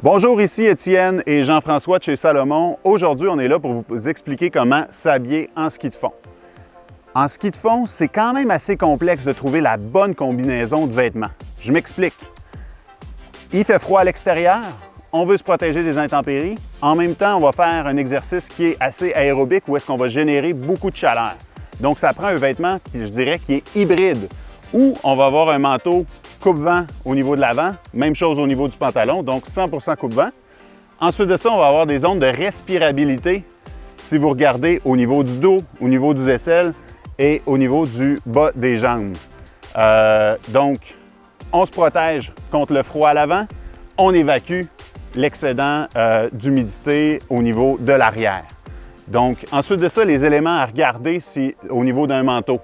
Bonjour, ici Étienne et Jean-François de chez Salomon. Aujourd'hui, on est là pour vous expliquer comment s'habiller en ski de fond. En ski de fond, c'est quand même assez complexe de trouver la bonne combinaison de vêtements. Je m'explique. Il fait froid à l'extérieur, on veut se protéger des intempéries. En même temps, on va faire un exercice qui est assez aérobique où est-ce qu'on va générer beaucoup de chaleur. Donc, ça prend un vêtement qui, je dirais, qui est hybride, où on va avoir un manteau coupe-vent au niveau de l'avant, même chose au niveau du pantalon, donc 100% coupe-vent. Ensuite de ça, on va avoir des zones de respirabilité, si vous regardez au niveau du dos, au niveau des aisselles et au niveau du bas des jambes. Donc, on se protège contre le froid à l'avant, on évacue l'excédent d'humidité au niveau de l'arrière. Donc, ensuite de ça, les éléments à regarder, c'est au niveau d'un manteau.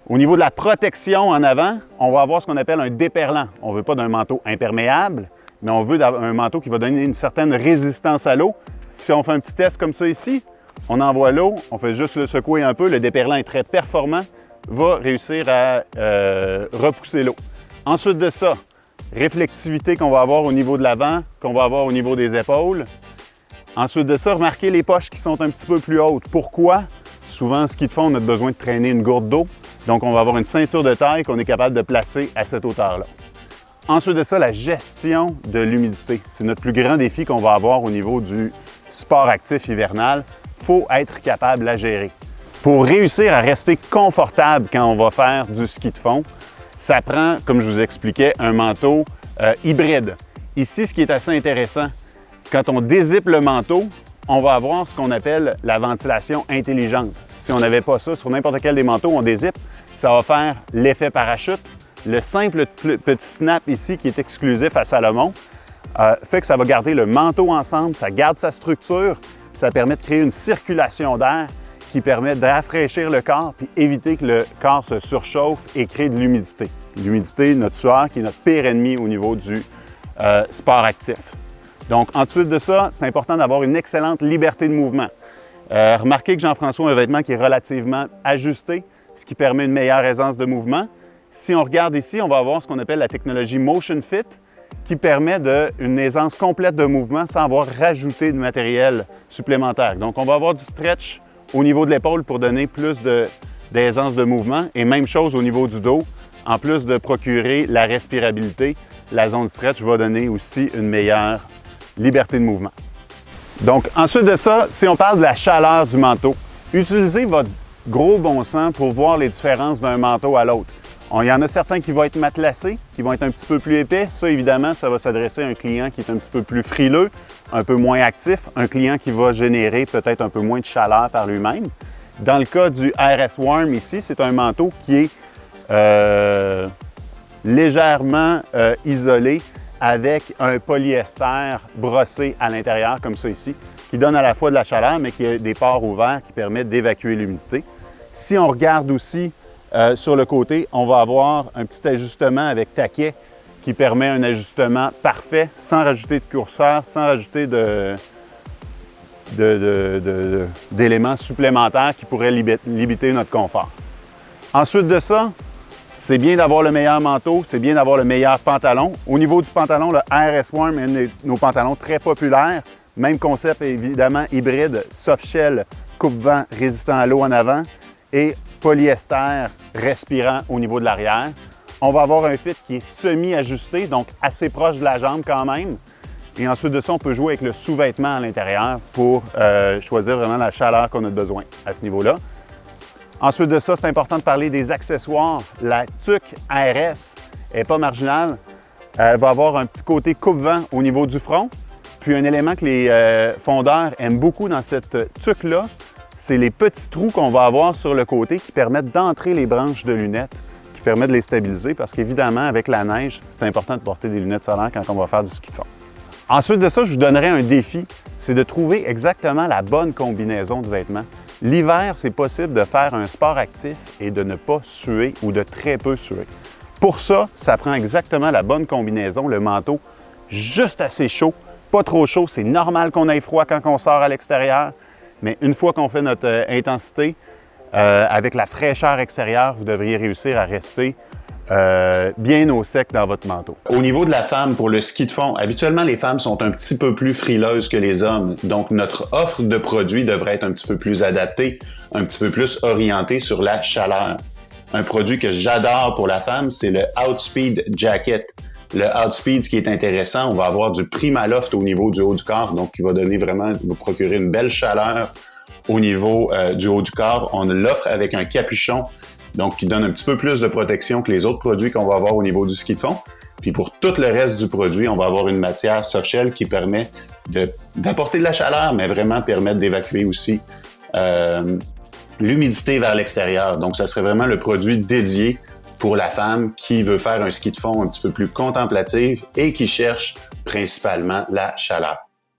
Au niveau de la protection en avant, on va avoir ce qu'on appelle un déperlant. On ne veut pas d'un manteau imperméable, mais on veut un manteau qui va donner une certaine résistance à l'eau. Si on fait un petit test comme ça ici, on envoie l'eau, on fait juste le secouer un peu, le déperlant est très performant, va réussir à repousser l'eau. Ensuite de ça, réflectivité qu'on va avoir au niveau de l'avant, qu'on va avoir au niveau des épaules. Ensuite de ça, remarquez les poches qui sont un petit peu plus hautes. Pourquoi? Souvent, en ski de fond, on a besoin de traîner une gourde d'eau. Donc, on va avoir une ceinture de taille qu'on est capable de placer à cette hauteur-là. Ensuite de ça, la gestion de l'humidité. C'est notre plus grand défi qu'on va avoir au niveau du sport actif hivernal. Il faut être capable de la gérer. Pour réussir à rester confortable quand on va faire du ski de fond, ça prend, comme je vous expliquais, un manteau hybride. Ici, ce qui est assez intéressant, quand on dézippe le manteau, on va avoir ce qu'on appelle la ventilation intelligente. Si on n'avait pas ça sur n'importe quel des manteaux, on dézippe, ça va faire l'effet parachute. Le simple petit snap ici qui est exclusif à Salomon fait que ça va garder le manteau ensemble, ça garde sa structure, ça permet de créer une circulation d'air qui permet de rafraîchir le corps puis éviter que le corps se surchauffe et crée de l'humidité. L'humidité, notre sueur, qui est notre pire ennemi au niveau du sport actif. Donc, ensuite de ça, c'est important d'avoir une excellente liberté de mouvement. Remarquez que Jean-François a un vêtement qui est relativement ajusté, ce qui permet une meilleure aisance de mouvement. Si on regarde ici, on va avoir ce qu'on appelle la technologie Motion Fit, qui permet une aisance complète de mouvement sans avoir rajouté de matériel supplémentaire. Donc, on va avoir du stretch au niveau de l'épaule pour donner plus d'aisance de mouvement. Et même chose au niveau du dos, en plus de procurer la respirabilité, la zone stretch va donner aussi une meilleure liberté de mouvement. Donc, ensuite de ça, si on parle de la chaleur du manteau, utilisez votre gros bon sens pour voir les différences d'un manteau à l'autre. Il y en a certains qui vont être matelassés, qui vont être un petit peu plus épais. Ça, évidemment, ça va s'adresser à un client qui est un petit peu plus frileux, un peu moins actif, un client qui va générer peut-être un peu moins de chaleur par lui-même. Dans le cas du RS Warm ici, c'est un manteau qui est légèrement isolé, avec un polyester brossé à l'intérieur, comme ça ici, qui donne à la fois de la chaleur, mais qui a des pores ouverts qui permettent d'évacuer l'humidité. Si on regarde aussi sur le côté, on va avoir un petit ajustement avec taquet qui permet un ajustement parfait, sans rajouter de curseur, sans rajouter d'éléments supplémentaires qui pourraient limiter notre confort. Ensuite de ça, c'est bien d'avoir le meilleur manteau, c'est bien d'avoir le meilleur pantalon. Au niveau du pantalon, le RS Warm est un de nos pantalons très populaires. Même concept, évidemment, hybride, soft shell, coupe-vent, résistant à l'eau en avant et polyester respirant au niveau de l'arrière. On va avoir un fit qui est semi-ajusté, donc assez proche de la jambe quand même. Et ensuite de ça, on peut jouer avec le sous-vêtement à l'intérieur pour choisir vraiment la chaleur qu'on a besoin à ce niveau-là. Ensuite de ça, c'est important de parler des accessoires. La tuque RS n'est pas marginale. Elle va avoir un petit côté coupe-vent au niveau du front. Puis un élément que les fondeurs aiment beaucoup dans cette tuque-là, c'est les petits trous qu'on va avoir sur le côté qui permettent d'entrer les branches de lunettes, qui permettent de les stabiliser parce qu'évidemment, avec la neige, c'est important de porter des lunettes solaires quand on va faire du ski de fond. Ensuite de ça, je vous donnerai un défi, c'est de trouver exactement la bonne combinaison de vêtements. L'hiver, c'est possible de faire un sport actif et de ne pas suer ou de très peu suer. Pour ça, ça prend exactement la bonne combinaison, le manteau juste assez chaud, pas trop chaud. C'est normal qu'on ait froid quand on sort à l'extérieur, mais une fois qu'on fait notre intensité, avec la fraîcheur extérieure, vous devriez réussir à rester bien au sec dans votre manteau. Au niveau de la femme, pour le ski de fond, habituellement, les femmes sont un petit peu plus frileuses que les hommes. Donc, notre offre de produits devrait être un petit peu plus adaptée, un petit peu plus orientée sur la chaleur. Un produit que j'adore pour la femme, c'est le Outspeed Jacket. Le Outspeed, ce qui est intéressant, on va avoir du Primaloft au niveau du haut du corps, donc qui va donner vraiment, vous procurer une belle chaleur au niveau du haut du corps. On l'offre avec un capuchon, donc qui donne un petit peu plus de protection que les autres produits qu'on va avoir au niveau du ski de fond. Puis pour tout le reste du produit, on va avoir une matière softshell qui permet d'apporter de la chaleur, mais vraiment permettre d'évacuer aussi l'humidité vers l'extérieur. Donc, ça serait vraiment le produit dédié pour la femme qui veut faire un ski de fond un petit peu plus contemplatif et qui cherche principalement la chaleur.